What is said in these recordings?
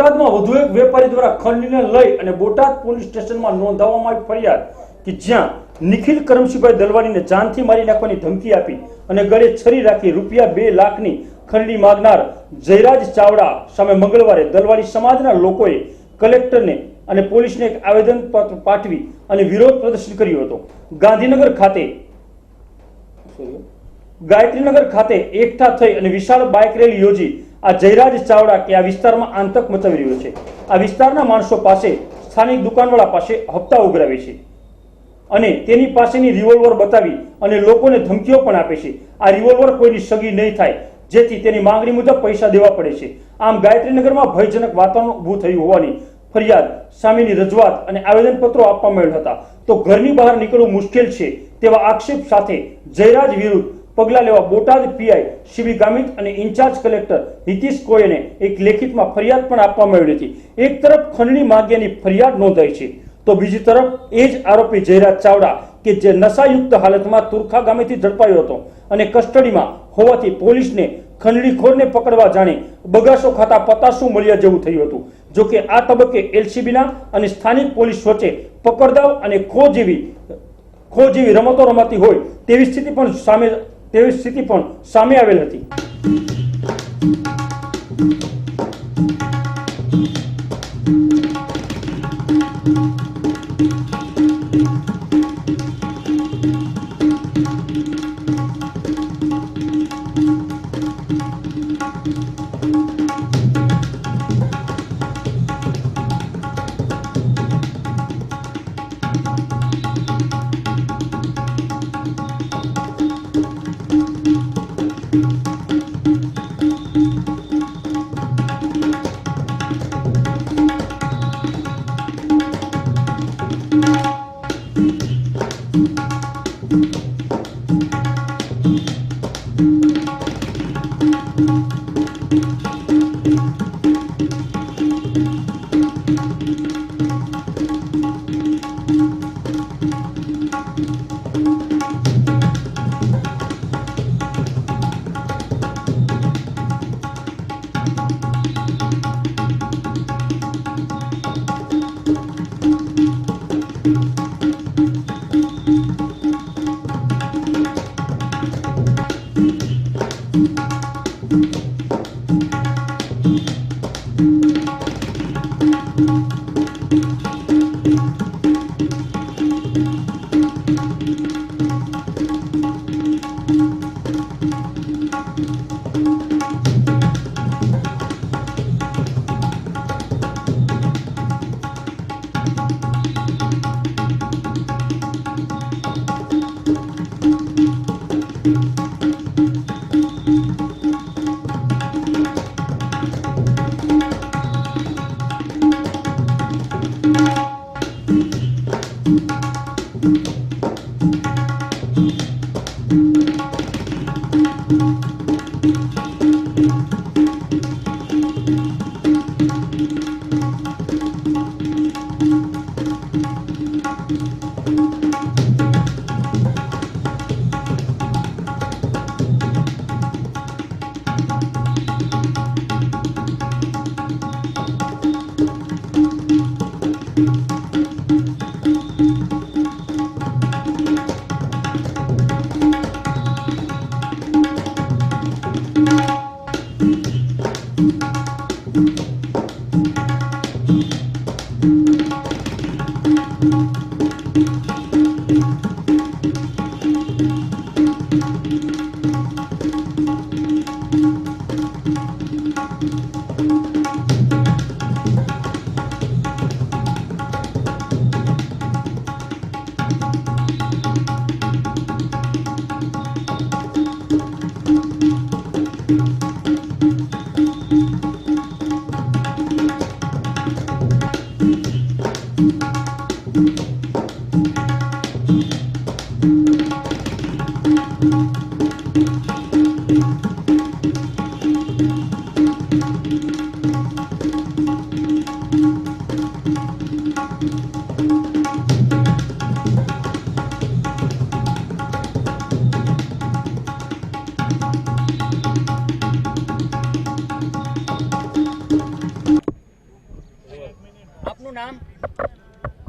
બોટાદમાં વધુ એક વેપારી દ્વારા ખંડણીને લઈ અને બોટાદ પોલીસ સ્ટેશનમાં નોંધાવવામાં આવી ફરિયાદ કે જ્યાં નિખિલ કરમશીભાઈ દલવાડીને જાનથી મારી નાખવાની ધમકી આપી અને ગળે છરી રાખી રૂપિયા 2 લાખની ખંડણી માંગનાર જયરાજ ચાવડા સામે મંગળવારે દલવાડી સમાજના લોકોએ કલેક્ટરને અને પોલીસને એક આવેદનપત્ર પાઠવી અને વિરોધ પ્રદર્શન કર્યું હતું। ગાયત્રીનગર ખાતે એકઠા થઈ અને વિશાળ બાઇક રેલી યોજી આ જયરાજ ચાવડા કે આ વિસ્તારમાં આતંક મચાવી રહ્યો છે। આ વિસ્તારના માણસો પાસે સ્થાનિક દુકાનવાળા પાસે હપ્તા ઉઘરાવે છે અને તેની પાસેની રિવોલ્વર બતાવી અને લોકોને ધમકીઓ પણ આપે છે। આ રિવોલ્વર કોઈની સગી નહીં થાય જેથી તેની માંગણી મુજબ પૈસા દેવા પડે છે। આમ ગાયત્રીનગરમાં ભયજનક વાતાવરણ ઊભું થયું હોવાની ફરિયાદ સામેની રજૂઆત અને આવેદનપત્રો આપવામાં આવ્યા હતા। તો ઘરની બહાર નીકળવું મુશ્કેલ છે તેવા આક્ષેપ સાથે જયરાજ વિરુદ્ધ પગલાં લેવા બોટાદ પીઆઈ શિબી ગામિત અને ઇન્ચાર્જ કલેક્ટર હિતીશ કોયને એક લેખિતમાં ફરિયાદ પણ આપવામાં આવી હતી। એક તરફ ખંડણી માંગ્યાની ફરિયાદ નોંધાઈ છે તો બીજી તરફ એ જ આરોપી જયરાજ ચાવડા કે જે નશાયુક્ત હાલતમાં તુરખા ગામેથી ઝડપાયો હતો અને કસ્ટડીમાં હોવાથી પોલીસને ખંડણીખોરને પકડવા જાણે બગાસો ખાતા પતાસું મળ્યા જેવું થયું હતું। જો કે આ તબક્કે એલસીબીના અને સ્થાનિક પોલીસ વચ્ચે પકડદાવ અને ખો જેવી રમતો રમાતી હોય તેવી સ્થિતિ પણ સામે આવેલ હતી।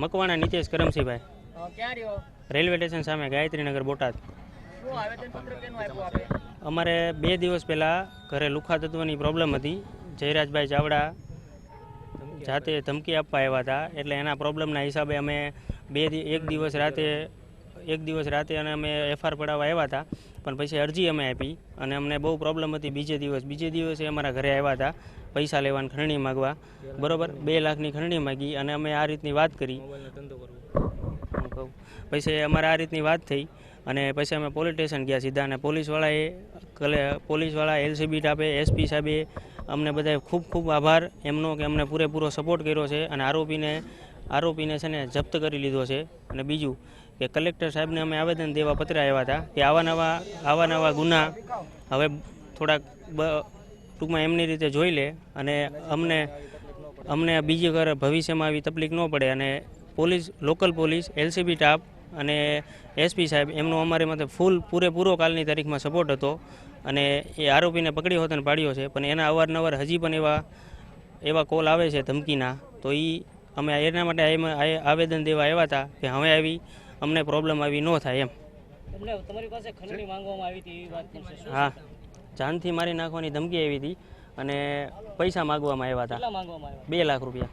મકવાણા નીતેશ કરમસિંહભાઈ, ક્યાં રહ્યો? રેલવે સ્ટેશન સામે, ગાયત્રીનગર, બોટાદ. શું આવેદનપત્ર કેનું આપ્યું આપે? અમારે 2 દિવસ પહેલાં ઘરે લુખા તત્વની પ્રોબ્લેમ હતી. જયરાજભાઈ ચાવડા જાતે ધમકી આપવા આવ્યા હતા, એટલે એના પ્રોબ્લેમના હિસાબે અમે એક દિવસ રાતે અને અમે FR પડાવવા આવ્યા હતા. પણ પછી અરજી અમે આપી અને અમને બહુ પ્રોબ્લેમ હતી. બીજે દિવસે અમારા ઘરે આવ્યા હતા પૈસા લેવાની ખરણી માગવા, બરાબર, 2 લાખની ખરણી માગી અને અમે આ રીતની વાત કરી. પછી અમારે આ રીતની વાત થઈ અને પછી અમે પોલીસ સ્ટેશન ગયા સીધા, અને પોલીસવાળા LCB ટાપે SP સાહેબે અમને બધાએ ખૂબ ખૂબ આભાર એમનો કે અમને પૂરેપૂરો સપોર્ટ કર્યો છે અને આરોપીને છે ને જપ્ત કરી લીધો છે. અને બીજું કે કલેક્ટર સાહેબને અમે આવેદન દેવા પત્ર આવ્યા હતા કે આવા નવા ગુના હવે થોડાક ટૂંકમાં એમની રીતે જોઈ લે અને અમને બીજી વખત ભવિષ્યમાં આવી તકલીફ ન પડે. અને લોકલ પોલીસ, LCB ટાપ અને SP સાહેબ એમનો અમારી માટે પૂરેપૂરો કાલની તારીખમાં સપોર્ટ હતો અને એ આરોપીને પકડ્યો હતો અને પાડ્યો છે. પણ એના અવારનવાર હજી પણ એવા કોલ આવે છે ધમકીના, તો અમે એના માટે આવેદન દેવા આવ્યા હતા કે હવે અમને પ્રોબ્લેમ આવી ન થાય એમ. તમારી પાસે ખંડણી માંગવામાં આવી હતી એવી વાત છે? હા, જાનથી મારી નાખવાની ધમકી આવી હતી અને પૈસા માગવામાં આવ્યા હતા. કેટલા માંગવામાં આવ્યા? 2 લાખ રૂપિયા.